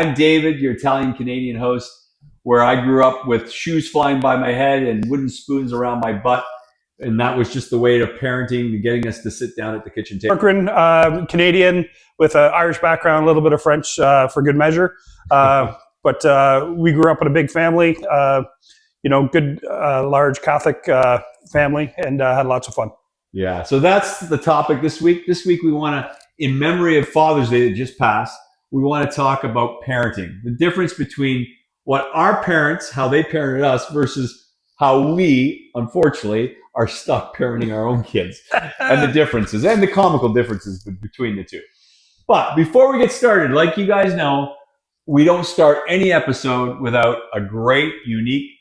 I'm David, your Italian-Canadian host, where I grew up with shoes flying by my head and wooden spoons around my butt. And that was just the way of parenting and getting us to sit down at the kitchen table. Canadian with an Irish background, a little bit of French for good measure. But we grew up in a big family, good, large Catholic family, and had lots of fun. Yeah, so that's the topic this week. This week we want to, in memory of Father's Day that just passed, we want to talk about parenting. The difference between what our parents, how they parented us, versus how we, unfortunately, are stuck parenting our own kids, and the differences, and the comical differences between the two. But before we get started, like you guys know, we don't start any episode without a great, unique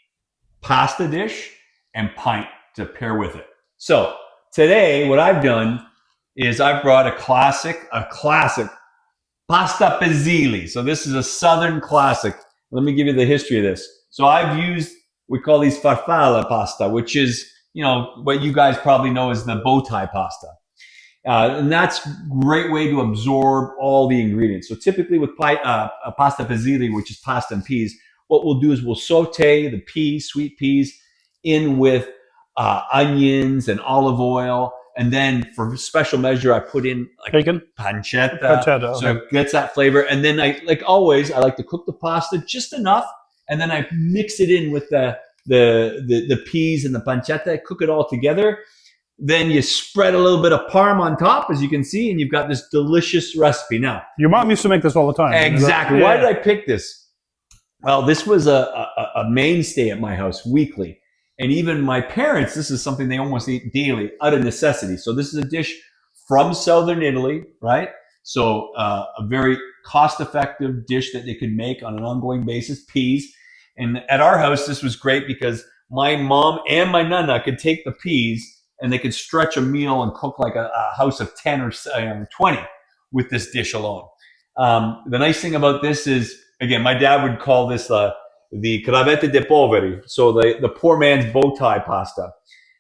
pasta dish and pint to pair with it. So today, what I've done is I've brought a classic pasta Pezzilli. So this is a Southern classic. Let me give you the history of this. So I've used, we call these Farfalle pasta, which is, what you guys probably know as the bow tie pasta. And that's a great way to absorb all the ingredients. So typically with pasta Pezzilli, which is pasta and peas, what we'll do is we'll saute the peas, sweet peas, in with onions and olive oil. And then for special measure, I put in bacon, pancetta, so it gets that flavor. And then I like to cook the pasta just enough, and then I mix it in with the peas and the pancetta, cook it all together. Then you spread a little bit of parm on top, as you can see, and you've got this delicious recipe. Now, your mom used to make this all the time. Exactly. Why did I pick this? Well, this was a mainstay at my house weekly. And even my parents, this is something they almost eat daily out of necessity. So this is a dish from Southern Italy, right? So a very cost-effective dish that they could make on an ongoing basis, peas. And at our house, this was great because my mom and my nana could take the peas and they could stretch a meal and cook like a house of 10 or 20 with this dish alone. The nice thing about this is, again, my dad would call this the cravette dei poveri, so the poor man's bow tie pasta.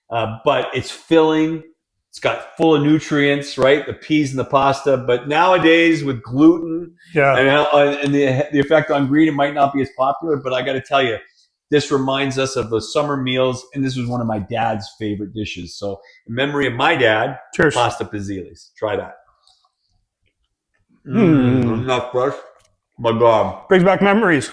But it's filling, it's got full of nutrients, right? The peas and the pasta. But nowadays with gluten and the effect on green, it might not be as popular. But I got to tell you, this reminds us of the summer meals, and this was one of my dad's favorite dishes. So in memory of my dad, cheers. Pasta Pezzillis. Try that. Not fresh, but God. Brings back memories.